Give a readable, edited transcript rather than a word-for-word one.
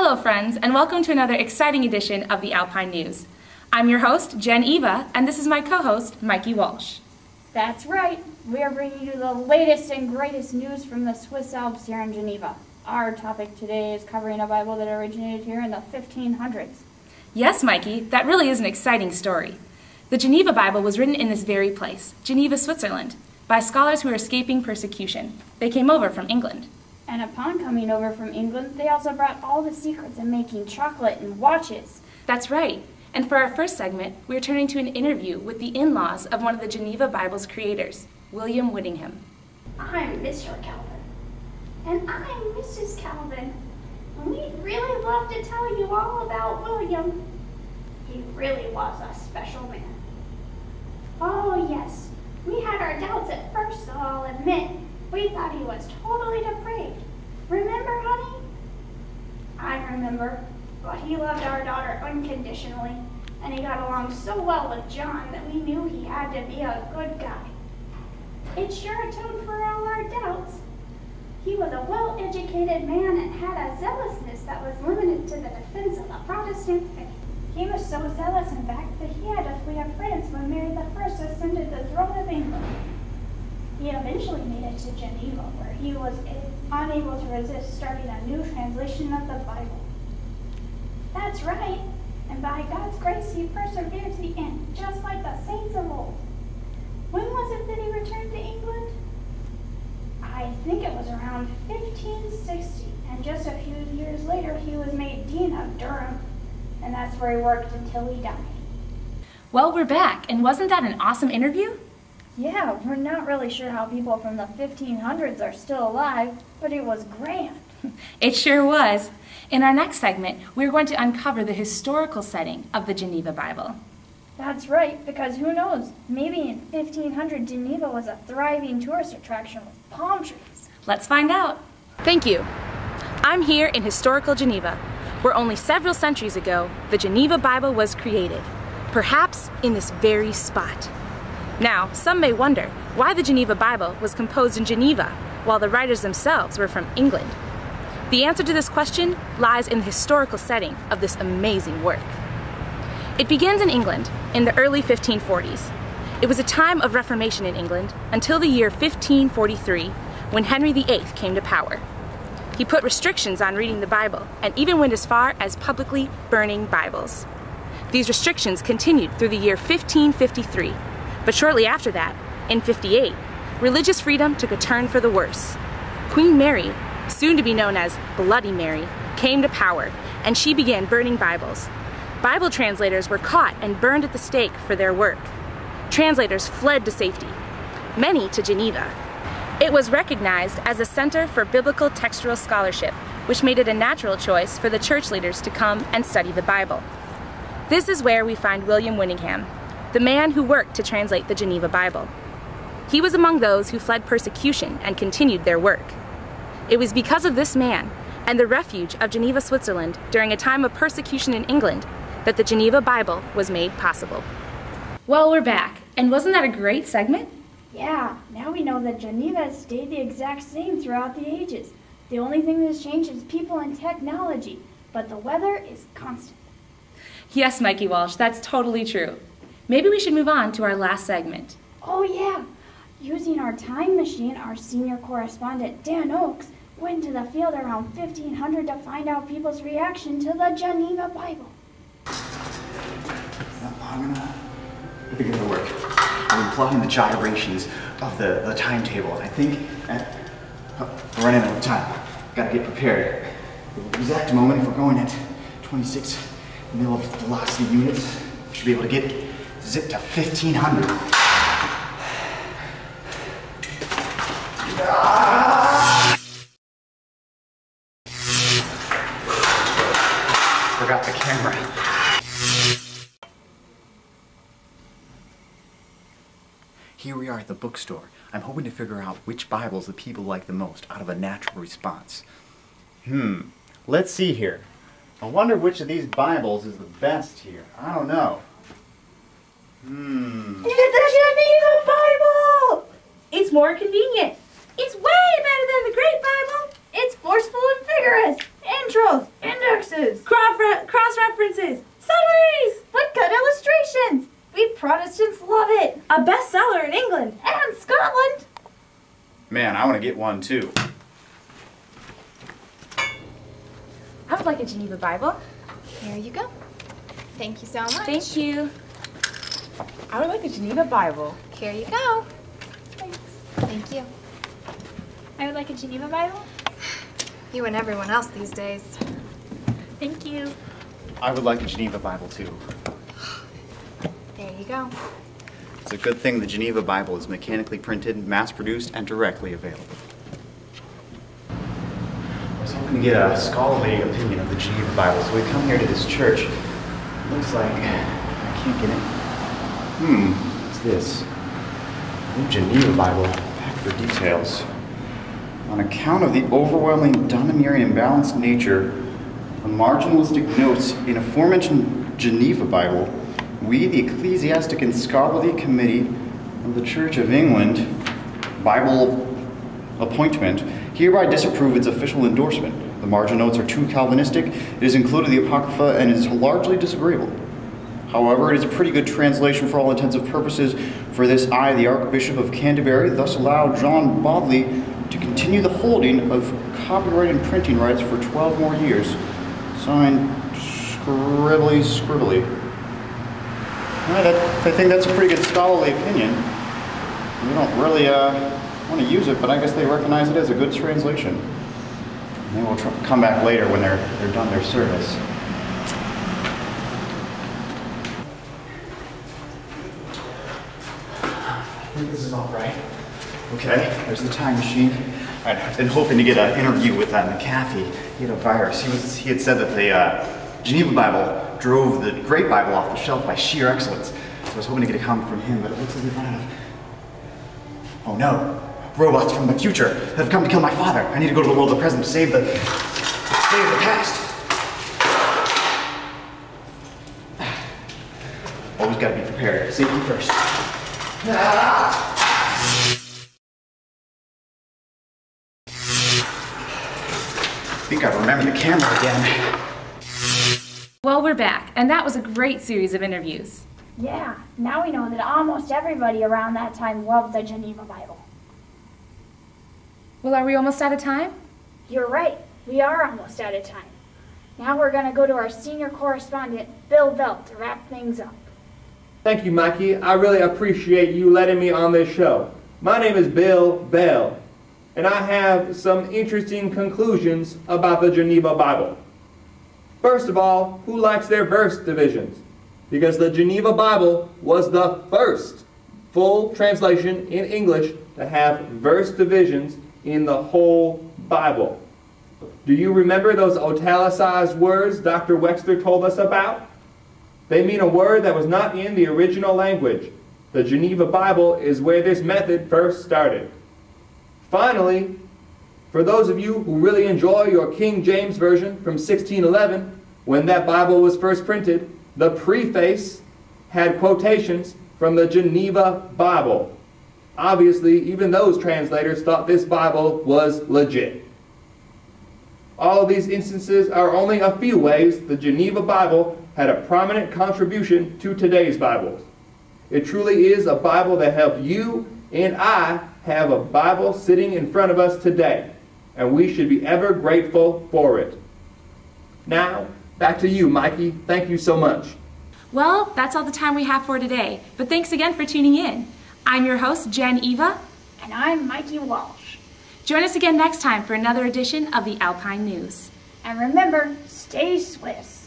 Hello friends, and welcome to another exciting edition of the Alpine News. I'm your host, Geneva, and this is my co-host, Mikey Walsh. That's right. We are bringing you the latest and greatest news from the Swiss Alps here in Geneva. Our topic today is covering a Bible that originated here in the 1500s. Yes, Mikey, that really is an exciting story. The Geneva Bible was written in this very place, Geneva, Switzerland, by scholars who were escaping persecution. They came over from England. And upon coming over from England, they also brought all the secrets in making chocolate and watches. That's right. And for our first segment, we're turning to an interview with the in-laws of one of the Geneva Bible's creators, William Whittingham. I'm Mr. Calvin. And I'm Mrs. Calvin. And we'd really love to tell you all about William. He really was a special man. Oh yes, we had our doubts at first, so I'll admit. We thought he was totally depraved. Remember, honey? I remember, but he loved our daughter unconditionally, and he got along so well with John that we knew he had to be a good guy. It sure atoned for all our doubts. He was a well-educated man and had a zealousness that was limited to the defense of the Protestant faith. He was so zealous, in fact, that he had to flee to France when Mary I ascended the throne of England. He eventually made it to Geneva, where he was unable to resist starting a new translation of the Bible. That's right, and by God's grace he persevered to the end, just like the saints of old. When was it that he returned to England? I think it was around 1560, and just a few years later he was made Dean of Durham, and that's where he worked until he died. Well, we're back, and wasn't that an awesome interview? Yeah, we're not really sure how people from the 1500s are still alive, but it was grand. It sure was. In our next segment, we're going to uncover the historical setting of the Geneva Bible. That's right, because who knows, maybe in 1500 Geneva was a thriving tourist attraction with palm trees. Let's find out. Thank you. I'm here in historical Geneva, where only several centuries ago, the Geneva Bible was created, perhaps in this very spot. Now, some may wonder why the Geneva Bible was composed in Geneva, while the writers themselves were from England. The answer to this question lies in the historical setting of this amazing work. It begins in England in the early 1540s. It was a time of Reformation in England until the year 1543, when Henry VIII came to power. He put restrictions on reading the Bible and even went as far as publicly burning Bibles. These restrictions continued through the year 1553. But shortly after that, in 58, religious freedom took a turn for the worse. Queen Mary, soon to be known as Bloody Mary, came to power, and she began burning Bibles. Bible translators were caught and burned at the stake for their work. Translators fled to safety, many to Geneva. It was recognized as a center for biblical textual scholarship, which made it a natural choice for the church leaders to come and study the Bible. This is where we find William Whittingham, the man who worked to translate the Geneva Bible. He was among those who fled persecution and continued their work. It was because of this man and the refuge of Geneva, Switzerland during a time of persecution in England that the Geneva Bible was made possible. Well, we're back, and wasn't that a great segment? Yeah, now we know that Geneva has stayed the exact same throughout the ages. The only thing that's changed is people and technology, but the weather is constant. Yes, Mikey Walsh, that's totally true. Maybe we should move on to our last segment. Oh yeah! Using our time machine, our senior correspondent, Dan Oakes, went to the field around 1500 to find out people's reaction to the Geneva Bible. Is that long enough? I think it'll work. I've been plotting the gyrations of the timetable, and I think we're running out of time. Gotta get prepared. The exact moment, if we're going at 26 middle of velocity units, we should be able to get zip to 1500. Forgot the camera. Here we are at the bookstore. I'm hoping to figure out which Bibles the people like the most out of a natural response. Let's see here. I wonder which of these Bibles is the best here. I don't know. It's the Geneva Bible! It's more convenient. It's way better than the Great Bible. It's forceful and vigorous. And intros, indexes, Cross-references, summaries, woodcut illustrations. We Protestants love it. a bestseller in England. And Scotland. Man, I want to get one too. I would like a Geneva Bible. Here you go. Thank you so much. Thank you. I would like a Geneva Bible. Here you go. Thanks. Thank you. I would like a Geneva Bible. You and everyone else these days. Thank you. I would like a Geneva Bible too. There you go. It's a good thing the Geneva Bible is mechanically printed, mass-produced, and directly available. I was hoping to get a scholarly opinion of the Geneva Bible, so we come here to this church. It looks like I can't get in. What's this? New Geneva Bible, back for details. On account of the overwhelming domineering and balanced nature of marginalistic notes in aforementioned Geneva Bible, we, the Ecclesiastic and Scholarly Committee of the Church of England Bible Appointment, hereby disapprove its official endorsement. The margin notes are too Calvinistic, it is included the Apocrypha, and is largely disagreeable. However, it is a pretty good translation for all intents and purposes. For this, I, the Archbishop of Canterbury, thus allow John Bodley to continue the holding of copyright and printing rights for 12 more years. Signed, Scribbly. Right, I think that's a pretty good scholarly opinion. We don't really want to use it, but I guess they recognize it as a good translation. Maybe we'll come back later when they're done their service. I think this is all right. Okay, there's the time machine. I've been hoping to get an interview with McAfee. He had a virus. He had said that the Geneva Bible drove the Great Bible off the shelf by sheer excellence. So I was hoping to get a comment from him, but it looks like we run out of... Oh no! Robots from the future have come to kill my father. I need to go to the world of the present to save the past. Always gotta be prepared. Safety first. I think I remember the camera again. Well, we're back, and that was a great series of interviews. Yeah, now we know that almost everybody around that time loved the Geneva Bible. Well, are we almost out of time? You're right, we are almost out of time. Now we're going to go to our senior correspondent, Bill Bell, to wrap things up. Thank you, Mikey. I really appreciate you letting me on this show. My name is Bill Bell, and I have some interesting conclusions about the Geneva Bible. First of all, who likes their verse divisions? Because the Geneva Bible was the first full translation in English to have verse divisions in the whole Bible. Do you remember those italicized words Dr. Wexler told us about? They mean a word that was not in the original language. The Geneva Bible is where this method first started. Finally, for those of you who really enjoy your King James Version from 1611, when that Bible was first printed, the preface had quotations from the Geneva Bible. Obviously, even those translators thought this Bible was legit. All of these instances are only a few ways the Geneva Bible had a prominent contribution to today's Bibles. It truly is a Bible that helped you and I have a Bible sitting in front of us today, and we should be ever grateful for it. Now, back to you, Mikey. Thank you so much. Well, that's all the time we have for today, but thanks again for tuning in. I'm your host, Jen Eva. And I'm Mikey Walsh. Join us again next time for another edition of the Alpine News. And remember, stay Swiss.